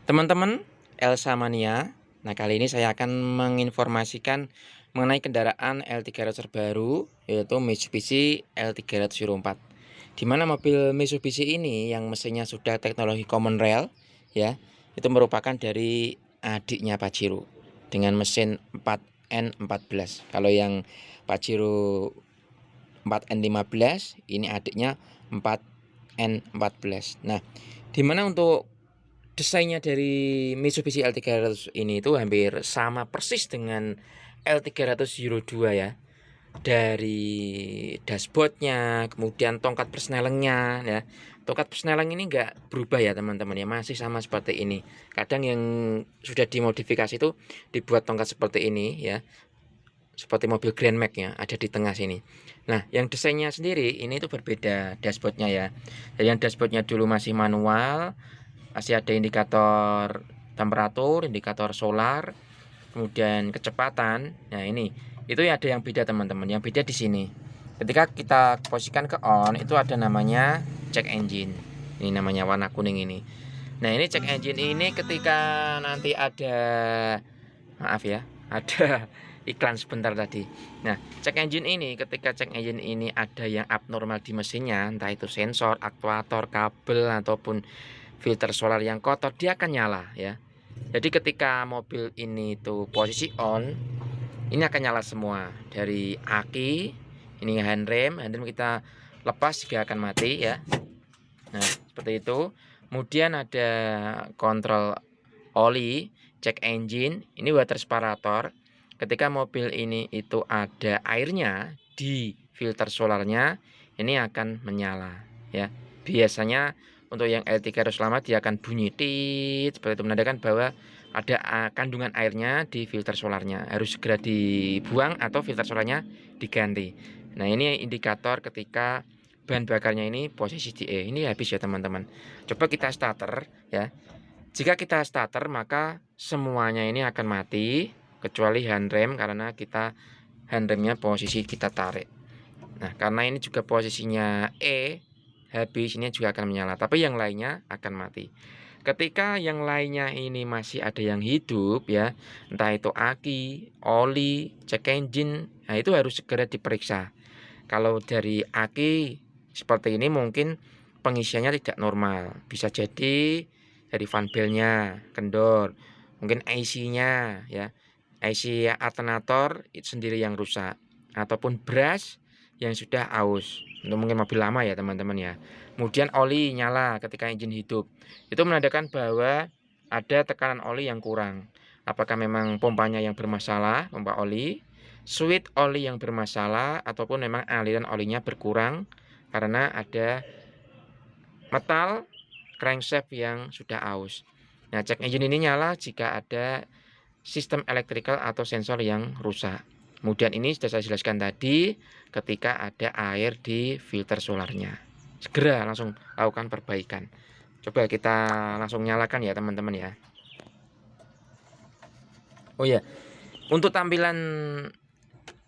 Teman-teman, Elsa Mania. Nah, kali ini saya akan menginformasikan mengenai kendaraan L300 terbaru, yaitu Mitsubishi L300 Euro 4. Di mana mobil Mitsubishi ini yang mesinnya sudah teknologi Common Rail, ya, itu merupakan dari adiknya Pajero dengan mesin 4N14. Kalau yang Pajero 4N15, ini adiknya 4N14. Nah, di mana untuk desainnya dari Mitsubishi L300 ini itu hampir sama persis dengan L300 Euro 2 ya. Dari dashboardnya, kemudian tongkat persnelengnya ya. Tongkat persneleng ini enggak berubah ya teman-teman ya, masih sama seperti ini. Kadang yang sudah dimodifikasi itu dibuat tongkat seperti ini ya, seperti mobil Grand Max ya, ada di tengah sini. Nah, yang desainnya sendiri ini itu berbeda dashboardnya ya. Jadi yang dashboardnya dulu masih manual, masih ada indikator temperatur, indikator solar, kemudian kecepatan. Nah, ini itu ya, ada yang beda teman-teman. Yang beda di sini. Ketika kita posisikan ke on, itu ada namanya check engine. Ini namanya warna kuning ini. Nah, ini check engine ini ketika nanti ada, maaf ya, ada iklan sebentar tadi. Nah, check engine ini, ketika check engine ini ada yang abnormal di mesinnya, entah itu sensor, aktuator, kabel ataupun filter solar yang kotor, dia akan nyala ya. Jadi ketika mobil ini tuh posisi on, ini akan nyala semua. Dari aki, ini handrem kita lepas juga akan mati ya. Nah, seperti itu. Kemudian ada kontrol oli, check engine, ini water separator. Ketika mobil ini itu ada airnya di filter solarnya, ini akan menyala ya. Biasanya untuk yang L300 lama dia akan bunyi tit, seperti itu, menandakan bahwa ada kandungan airnya di filter solarnya, harus segera dibuang atau filter solarnya diganti. Nah, ini indikator ketika bahan bakarnya ini posisi di E. Ini habis ya teman-teman. Coba kita starter ya. Jika kita starter maka semuanya ini akan mati kecuali handrem, karena kita handremnya posisi kita tarik. Nah, karena ini juga posisinya E, habis ini juga akan menyala, tapi yang lainnya akan mati. Ketika yang lainnya ini masih ada yang hidup ya, entah itu aki, oli, check engine, nah itu harus segera diperiksa. Kalau dari aki seperti ini mungkin pengisiannya tidak normal, bisa jadi dari fan belnya kendor, mungkin IC-nya ya, IC alternator itu sendiri yang rusak, ataupun brush yang sudah aus. Itu mungkin mobil lama ya teman-teman ya. Kemudian oli nyala ketika engine hidup, itu menandakan bahwa ada tekanan oli yang kurang. Apakah memang pompanya yang bermasalah, pompa oli, switch oli yang bermasalah, ataupun memang aliran olinya berkurang karena ada metal crankshaft yang sudah aus. Nah, check engine ini nyala jika ada sistem elektrikal atau sensor yang rusak. Kemudian ini sudah saya jelaskan tadi, ketika ada air di filter solarnya, segera langsung lakukan perbaikan. Coba kita langsung nyalakan ya teman-teman ya. Oh ya, untuk tampilan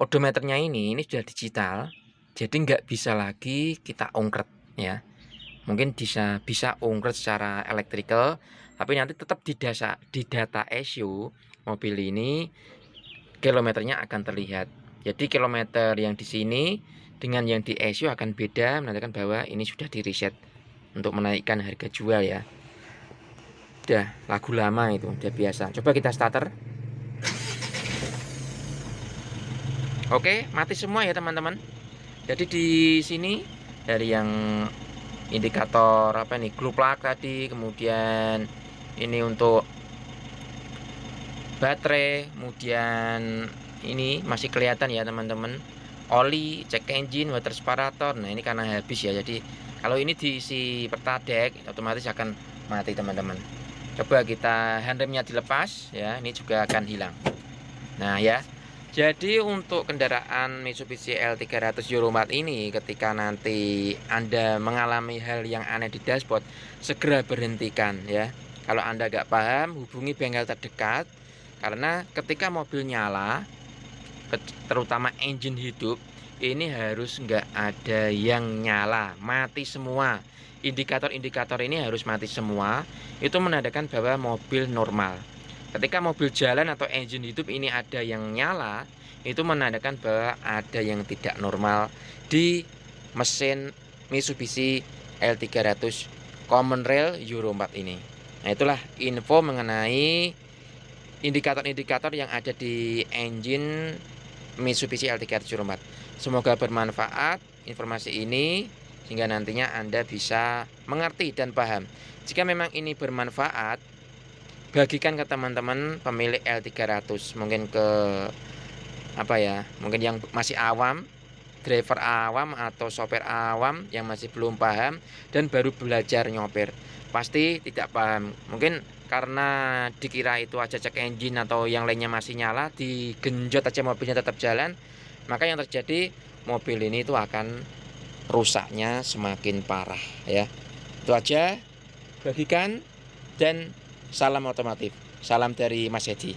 odometernya ini sudah digital, jadi nggak bisa lagi kita ungkret ya. Mungkin bisa ungkret secara elektrikal, tapi nanti tetap di data ECU mobil ini kilometernya akan terlihat. Jadi kilometer yang di sini dengan yang di ECU akan beda, menandakan bahwa ini sudah di reset untuk menaikkan harga jual ya. Udah lagu lama itu, udah biasa. Coba kita starter. Oke, mati semua ya teman-teman. Jadi di sini dari yang indikator apa nih, glow plug tadi, kemudian ini untuk baterai, kemudian ini masih kelihatan ya teman-teman, oli, check engine, water separator. Nah, ini karena habis ya, jadi kalau ini diisi pertalite otomatis akan mati teman-teman. Coba kita handremnya dilepas ya, ini juga akan hilang. Nah ya, jadi untuk kendaraan Mitsubishi L300 Euro 4 ini, ketika nanti Anda mengalami hal yang aneh di dashboard, segera berhentikan ya. Kalau Anda nggak paham, hubungi bengkel terdekat, karena ketika mobil nyala, terutama engine hidup, ini harus nggak ada yang nyala, mati semua. indikator-indikator ini harus mati semua. Itu menandakan bahwa mobil normal. Ketika mobil jalan atau engine hidup ini ada yang nyala, itu menandakan bahwa ada yang tidak normal di mesin Mitsubishi L300 Common Rail Euro 4 ini. Nah, itulah info mengenai indikator-indikator yang ada di engine Mitsubishi L300 Euro 4. Semoga bermanfaat informasi ini sehingga nantinya Anda bisa mengerti dan paham. Jika memang ini bermanfaat, bagikan ke teman-teman pemilik L300, mungkin ke mungkin yang masih awam, driver awam atau sopir awam yang masih belum paham dan baru belajar nyopir. Pasti tidak paham. Mungkin karena dikira itu aja cek engine atau yang lainnya masih nyala, digenjot aja mobilnya tetap jalan, maka yang terjadi mobil ini itu akan rusaknya semakin parah ya. Itu aja, bagikan dan salam otomotif. Salam dari Mas Hedi.